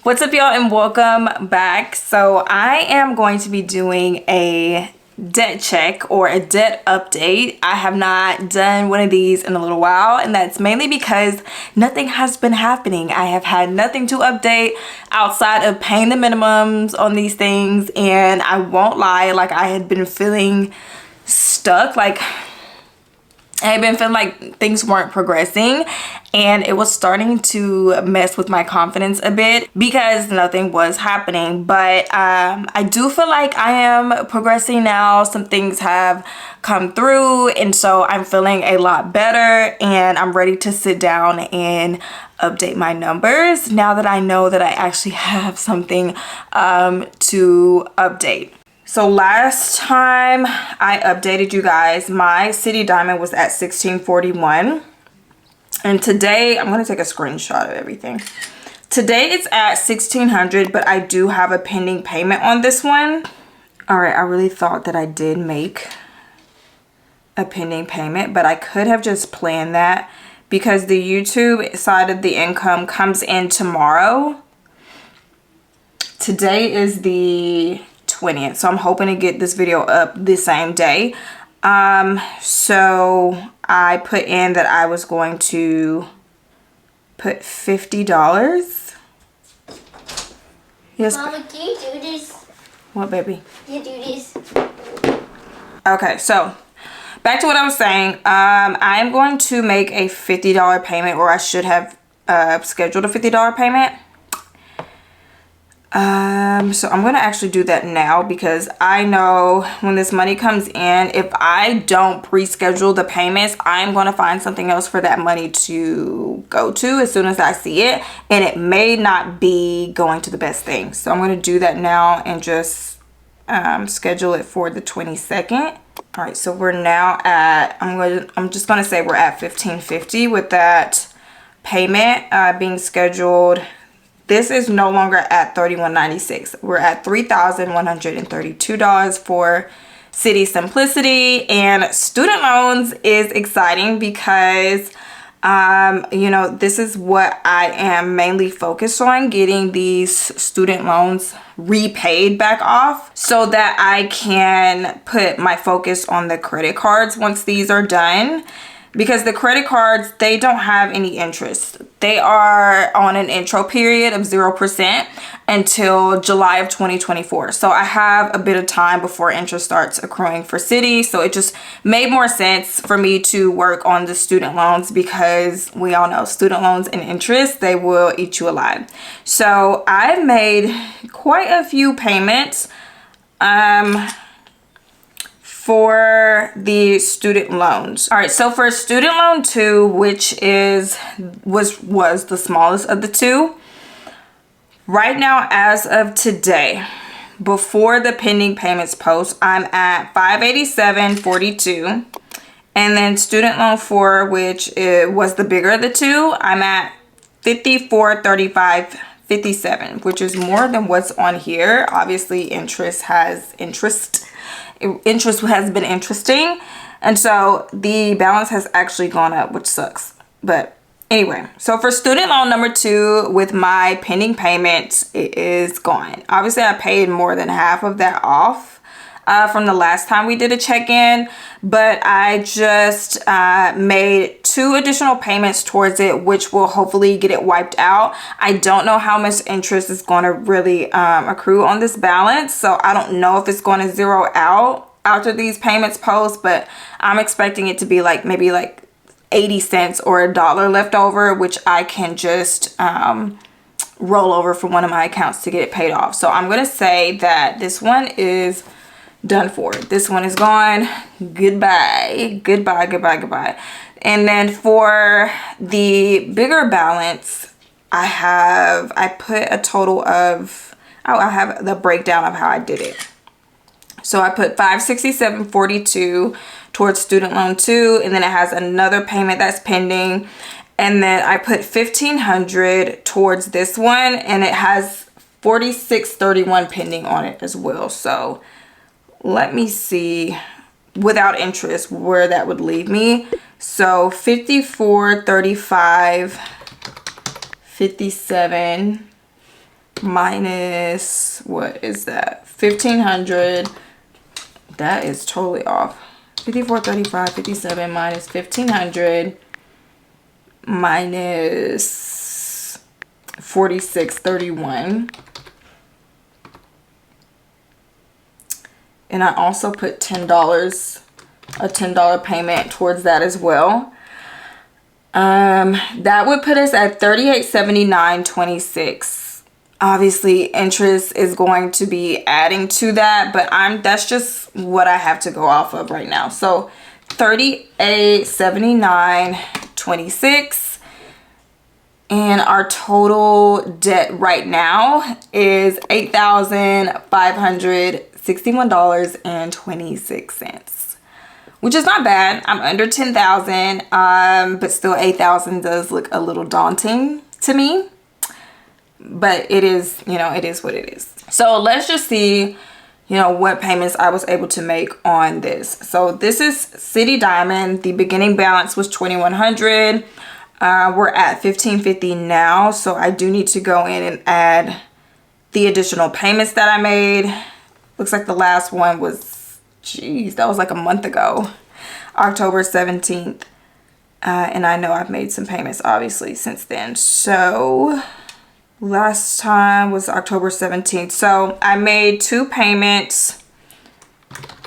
What's up, y'all, and welcome back. So I am going to be doing a debt check or a debt update. I have not done one of these in a little while, and that's mainly because nothing has been happening. I have had nothing to update outside of paying the minimums on these things, and I won't lie, like I had been feeling stuck. Like I had been feeling like things weren't progressing, and it was starting to mess with my confidence a bit because nothing was happening. But I do feel like I am progressing now. Some things have come through, and so I'm feeling a lot better, and I'm ready to sit down and update my numbers now that I know that I actually have something to update. So last time I updated you guys, my city diamond was at 1641. And today, I'm going to take a screenshot of everything. Today it's at 1600, but I do have a pending payment on this one. All right, I really thought that I did make a pending payment, but I could have just planned that because the YouTube side of the income comes in tomorrow. Today is the 20th, so I'm hoping to get this video up the same day. So I put in that I was going to put $50. Yes. Mama, can you do this? What, baby? You do this. Okay, so back to what I was saying. I am going to make a $50 payment, or I should have scheduled a $50 payment. So I'm going to actually do that now because I know when this money comes in, if I don't pre-schedule the payments, I'm going to find something else for that money to go to as soon as I see it. And it may not be going to the best thing. So I'm going to do that now and just schedule it for the 22nd. All right, so we're now at, I'm just going to say we're at 1550 with that payment being scheduled. This is no longer at $31.96. We're at $3,132 for City Simplicity. And student loans is exciting because, you know, this is what I am mainly focused on, getting these student loans repaid back off so that I can put my focus on the credit cards once these are done. Because the credit cards, they don't have any interest. They are on an intro period of 0% until July of 2024. So I have a bit of time before interest starts accruing for City. So it just made more sense for me to work on the student loans because we all know student loans and interest, they will eat you alive. So I've made quite a few payments for the student loans. All right, so for student loan 2, which was the smallest of the two, right now as of today, before the pending payments post, I'm at $587.42. And then student loan 4, which was the bigger of the two, I'm at $54.35.57, which is more than what's on here. Obviously, interest has been interesting, and so the balance has actually gone up, which sucks. But anyway, so for student loan number 2 with my pending payments, it is gone. Obviously I paid more than half of that off from the last time we did a check-in, but I just made 2 additional payments towards it, which will hopefully get it wiped out. I don't know how much interest is going to really accrue on this balance, so I don't know if it's going to zero out after these payments post, but I'm expecting it to be like maybe like 80 cents or $1 left over, which I can just roll over from one of my accounts to get it paid off. So I'm going to say that this one is done for. This one is gone. Goodbye. Goodbye, goodbye, goodbye. And then for the bigger balance, I put a total of, I have the breakdown of how I did it. So I put $567.42 towards student loan 2, and then it has another payment that's pending. And then I put $1,500 towards this one, and it has $46.31 pending on it as well. So let me see without interest where that would leave me. So $54.35.57 minus, what is that? 1,500. That is totally off. 54.35, 57 minus 1,500 minus 46.31. And I also put $10, a $10 payment towards that as well. That would put us at $38.79.26. Obviously, interest is going to be adding to that, but that's just what I have to go off of right now. So $38.79.26. And our total debt right now is $8,561.26, which is not bad. I'm under 10,000, but still 8,000 does look a little daunting to me. But it is, you know, it is what it is. So let's just see, you know, what payments I was able to make on this. So this is City Diamond. The beginning balance was $2,100. We're at $1,550 now, so I do need to go in and add the additional payments that I made. Looks like the last one was, geez, that was like a month ago, October 17th. And I know I've made some payments obviously since then. So last time was October 17th. So I made 2 payments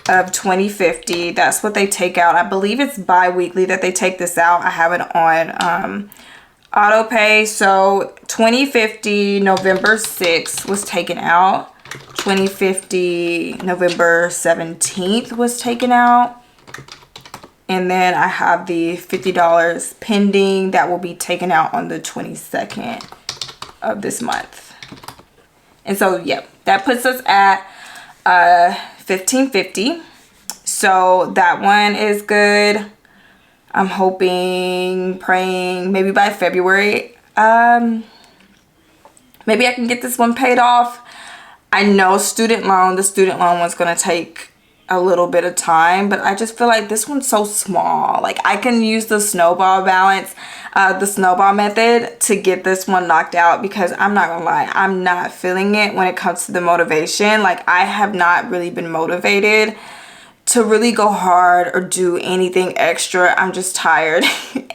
of $2,050. That's what they take out. I believe it's bi-weekly that they take this out. I have it on auto pay. So $2,050 November 6th was taken out. $2,050 November 17th was taken out. And then I have the $50 pending that will be taken out on the 22nd of this month. And so, yeah, that puts us at $1,550. So that one is good. I'm hoping, praying, maybe by February, maybe I can get this one paid off. I know the student loan was going to take a little bit of time, but I just feel like this one's so small. Like I can use the snowball balance, the snowball method to get this one knocked out, because I'm not gonna lie, I'm not feeling it when it comes to the motivation. Like I have not really been motivated to really go hard or do anything extra. I'm just tired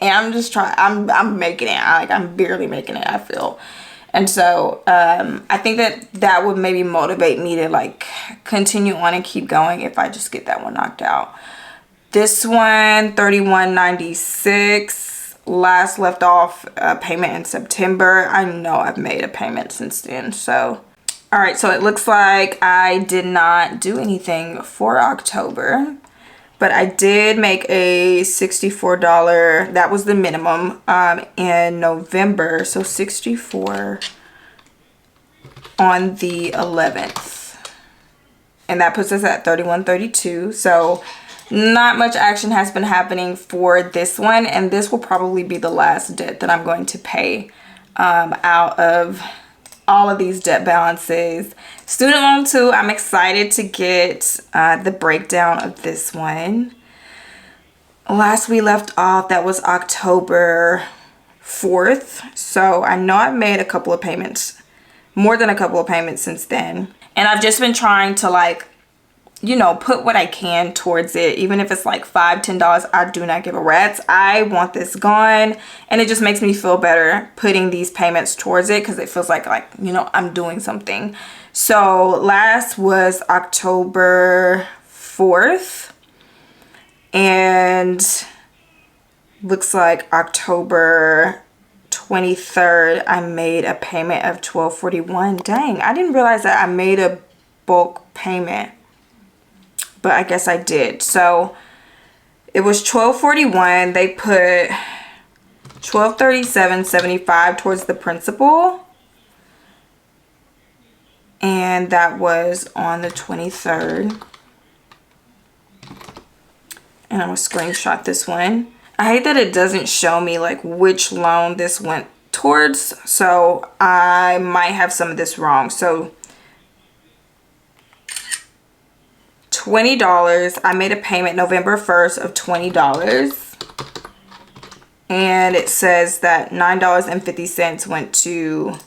and I'm just trying, I'm making it. I'm barely making it, I feel. And so I think that would maybe motivate me to like continue on and keep going if I just get that one knocked out. This one, $31.96, last left off payment in September. I know I've made a payment since then. So, all right, so it looks like I did not do anything for October, but I did make a $64, that was the minimum, in November. So $64 on the 11th. And that puts us at $31.32. So not much action has been happening for this one. And this will probably be the last debt that I'm going to pay out of all of these debt balances. Student loan too, I'm excited to get the breakdown of this one. Last we left off, that was October 4th. So I know I've made a couple of payments, more than a couple of payments since then. And I've just been trying to like, you know, put what I can towards it. Even if it's like $5, $10, I do not give a rat's. I want this gone. And it just makes me feel better putting these payments towards it, because it feels like, you know, I'm doing something. So last was October 4th. And looks like October 23rd, I made a payment of $12.41. Dang, I didn't realize that I made a bulk payment, but I guess I did. So it was $12.41. They put $12.37.75 towards the principal, and that was on the 23rd. And I'm gonna screenshot this one. I hate that it doesn't show me like which loan this went towards, so I might have some of this wrong. So $20, I made a payment November 1st of $20, and it says that $9.50 went to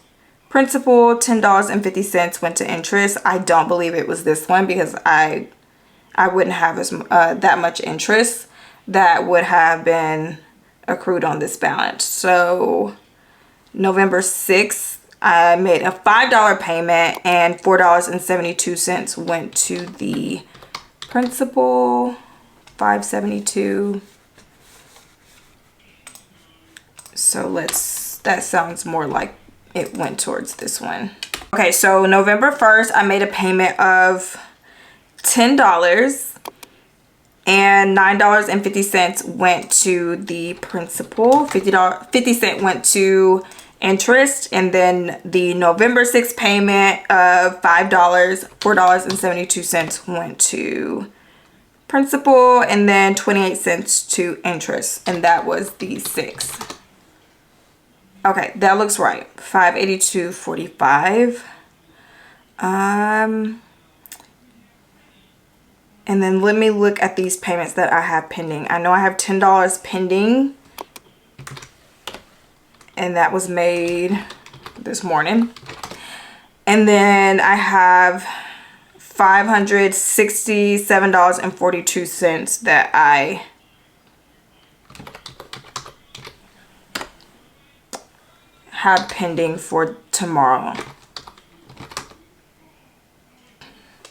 Principal, $10.50 went to interest. I don't believe it was this one because I wouldn't have that much interest that would have been accrued on this balance. So November 6th, I made a $5 payment and $4.72 went to the principal. $5.72. So that sounds more like it went towards this one. Okay, so November 1st, I made a payment of $10 and $9.50 went to the principal. 50 cents went to interest, and then the November 6th payment of $5, $4.72 went to principal, and then 28 cents to interest, and that was the 6th. Okay, that looks right. $582.45. And then let me look at these payments that I have pending. I know I have $10 pending, and that was made this morning. And then I have $567.42 that I have pending for tomorrow.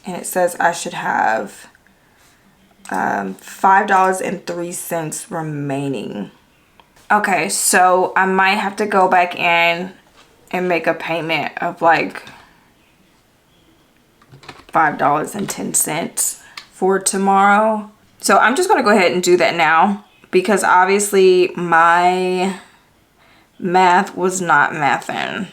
And it says I should have $5.03 remaining. Okay, so I might have to go back in and make a payment of like $5.10 for tomorrow. So I'm just gonna go ahead and do that now because obviously my math was not mathing.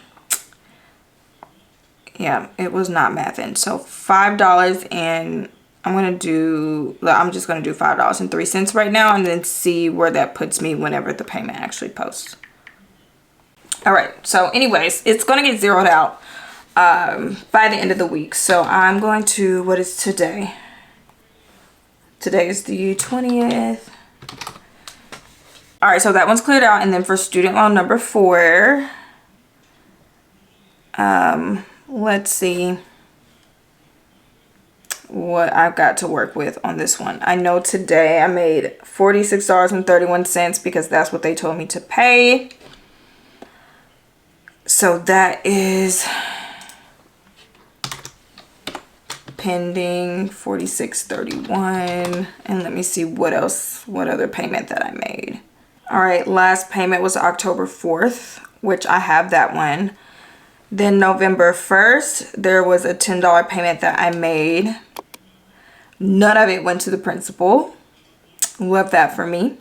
Yeah, it was not mathing. So $5 and I'm just gonna do $5.03 right now and then see where that puts me whenever the payment actually posts. All right, so anyways, it's gonna get zeroed out by the end of the week. So I'm going to, what is today? Today is the 20th. All right, so that one's cleared out. And then for student loan number 4, let's see what I've got to work with on this one. I know today I made $46.31 because that's what they told me to pay. So that is pending $46.31. And let me see what other payment that I made. All right, last payment was October 4th, which I have that one. Then November 1st, there was a $10 payment that I made. None of it went to the principal. Love that for me.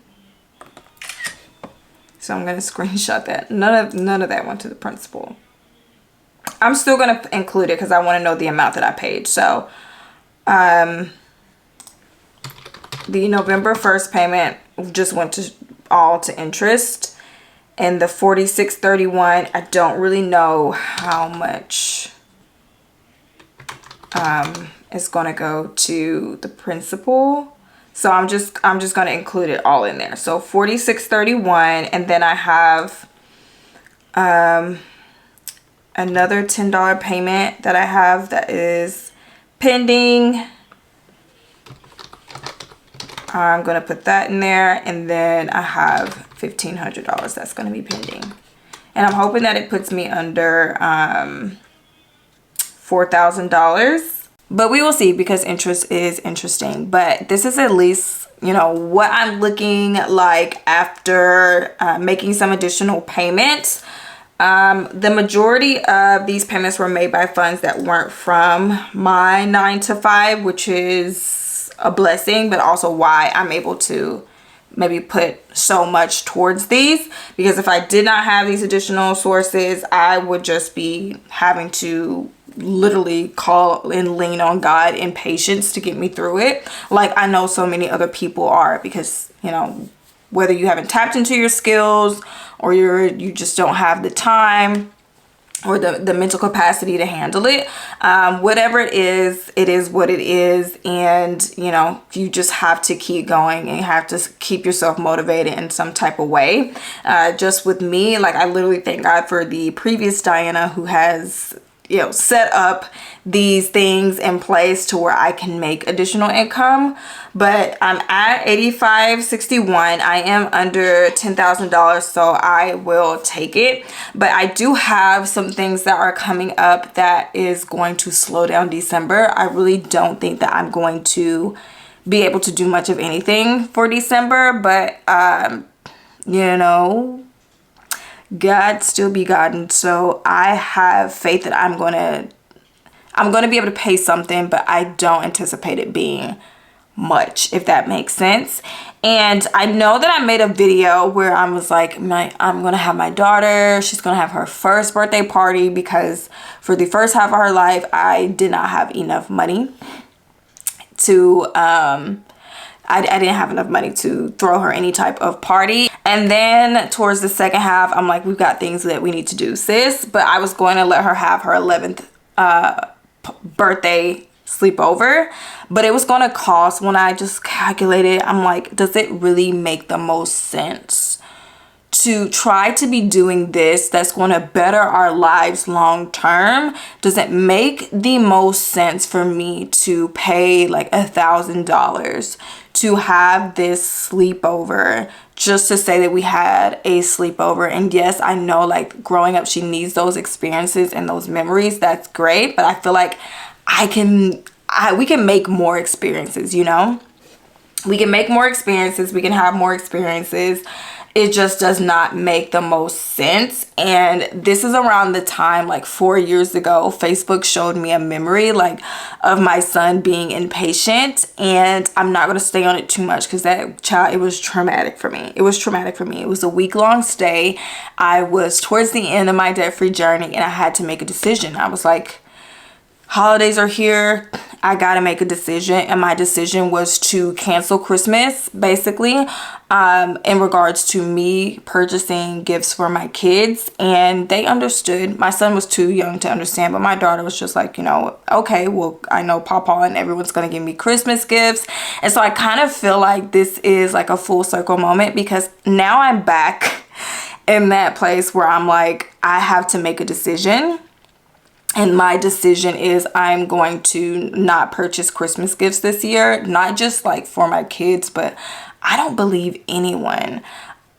So I'm going to screenshot that. None of that went to the principal. I'm still going to include it because I want to know the amount that I paid. So the November 1st payment just went all to interest. And the $46.31, I don't really know how much is going to go to the principal. So I'm just going to include it all in there. So $46.31, and then I have another $10 payment that I have that is pending. I'm going to put that in there, and then I have $1,500 that's going to be pending. And I'm hoping that it puts me under $4,000. But we will see because interest is interesting. But this is at least, you know, what I'm looking like after making some additional payments. The majority of these payments were made by funds that weren't from my 9 to 5, which is a blessing, but also why I'm able to maybe put so much towards these, because if I did not have these additional sources, I would just be having to literally call and lean on God in patience to get me through it, like I know so many other people are, because, you know, whether you haven't tapped into your skills or you just don't have the time, or the mental capacity to handle it. Whatever it is what it is. And, you know, you just have to keep going and you have to keep yourself motivated in some type of way. Just with me, like, I literally thank God for the previous Diana who has, you know, set up these things in place to where I can make additional income. But I'm at 8561. I am under $10,000, so I will take it. But I do have some things that are coming up that is going to slow down December. I really don't think that I'm going to be able to do much of anything for December, but you know, God still be God, and so I have faith that I'm gonna be able to pay something, but I don't anticipate it being much, if that makes sense. And I know that I made a video where I was like, I'm gonna have my daughter, she's gonna have her first birthday party, because for the first half of her life I did not have enough money to I didn't have enough money to throw her any type of party. And then towards the second half, I'm like, we've got things that we need to do, sis. But I was going to let her have her 11th birthday sleepover. But it was going to cost, when I just calculated, I'm like, does it really make the most sense to try to be doing this that's going to better our lives long term? Does it make the most sense for me to pay like $1,000 to have this sleepover just to say that we had a sleepover? And yes, I know, like, growing up, she needs those experiences and those memories. That's great, but I feel like we can make more experiences, you know? We can make more experiences, we can have more experiences. It just does not make the most sense. And this is around the time, like 4 years ago, Facebook showed me a memory, like, of my son being impatient. And I'm not going to stay on it too much because that child, it was traumatic for me. It was traumatic for me. It was a week-long stay. I was towards the end of my debt-free journey and I had to make a decision. I was like, holidays are here, I gotta make a decision. And my decision was to cancel Christmas, basically, in regards to me purchasing gifts for my kids. And they understood. My son was too young to understand, but my daughter was just like, you know, okay, well, I know Papa and everyone's gonna give me Christmas gifts. And so I kind of feel like this is like a full circle moment, because now I'm back in that place where I'm like, I have to make a decision. And my decision is I'm going to not purchase Christmas gifts this year, not just like for my kids, but I don't believe anyone.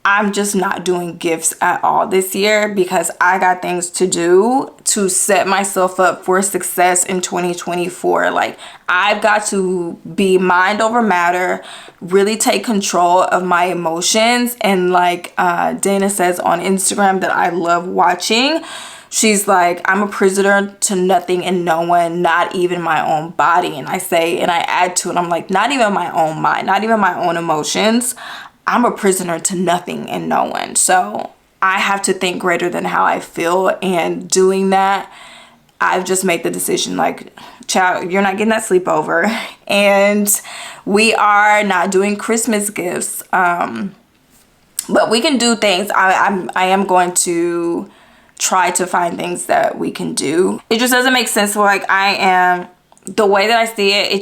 I'm just not doing gifts at all this year because I got things to do to set myself up for success in 2024. Like, I've got to be mind over matter, really take control of my emotions. And like Dana says on Instagram that I love watching, she's like, I'm a prisoner to nothing and no one, not even my own body. And I say, and I add to it, I'm like, not even my own mind, not even my own emotions. I'm a prisoner to nothing and no one. So I have to think greater than how I feel. And doing that, I've just made the decision, like, child, you're not getting that sleepover. And we are not doing Christmas gifts. But we can do things. I am going to try to find things that we can do. It just doesn't make sense. Like, the way that I see it,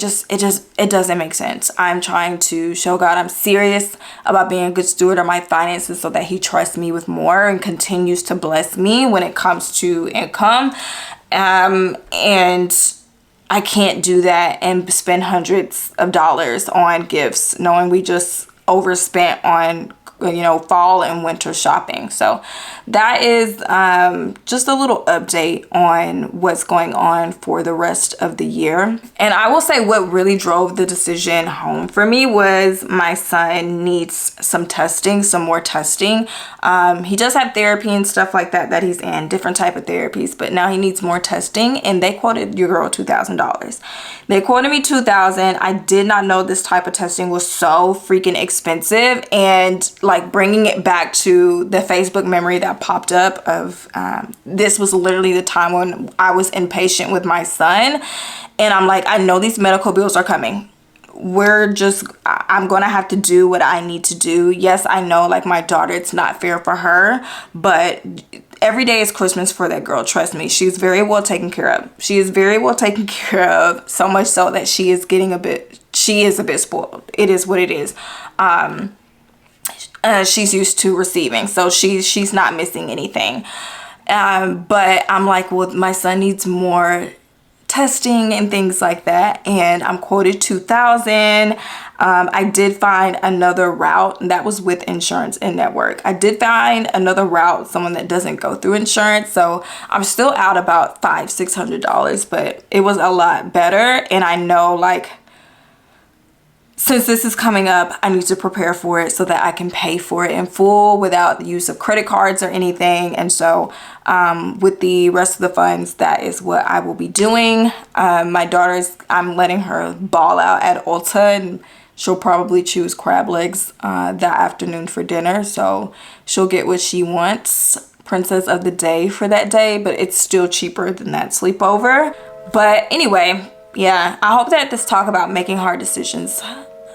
it doesn't make sense. I'm trying to show God I'm serious about being a good steward of my finances so that he trusts me with more and continues to bless me when it comes to income. And I can't do that and spend hundreds of dollars on gifts, knowing we just overspent on, you know, fall and winter shopping. So that is just a little update on what's going on for the rest of the year. And I will say what really drove the decision home for me was my son needs some testing, some more testing. He does have therapy and stuff like that he's in, different type of therapies, but now he needs more testing. And they quoted your girl $2,000. They quoted me $2,000. I did not know this type of testing was so freaking expensive. And like, bringing it back to the Facebook memory that popped up of this was literally the time when I was impatient with my son. And I'm like, I know these medical bills are coming. I'm gonna have to do what I need to do. Yes, I know, like, my daughter, it's not fair for her, but every day is Christmas for that girl. Trust me, she's very well taken care of. She is very well taken care of, so much so that she is a bit spoiled. It is what it is. She's used to receiving, so she's not missing anything. But I'm like, well, my son needs more testing and things like that, and I'm quoted $2,000. I did find another route, and that was with insurance and network. I did find another route, someone that doesn't go through insurance, so I'm still out about $500-600, but it was a lot better. And I know, like, since this is coming up, I need to prepare for it so that I can pay for it in full without the use of credit cards or anything. And so with the rest of the funds, that is what I will be doing. My daughter's, I'm letting her ball out at Ulta, and she'll probably choose crab legs that afternoon for dinner. So she'll get what she wants, princess of the day for that day, but it's still cheaper than that sleepover. But anyway, yeah, I hope that this talk about making hard decisions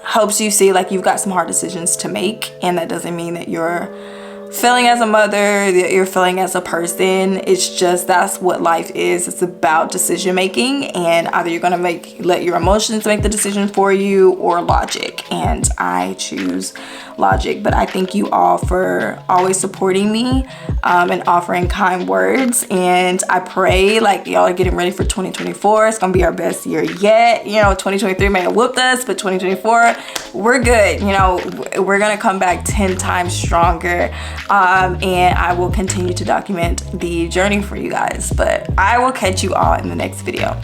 helps you see like you've got some hard decisions to make, and that doesn't mean that you're failing as a mother, that you're failing as a person. It's just, that's what life is. It's about decision making, and either you're gonna let your emotions make the decision for you, or logic, and I choose logic. But I thank you all for always supporting me and offering kind words, and I pray like y'all are getting ready for 2024. It's gonna be our best year yet. You know, 2023 may have whooped us, but 2024 we're good. You know, we're gonna come back 10 times stronger, and I will continue to document the journey for you guys. But I will catch you all in the next video.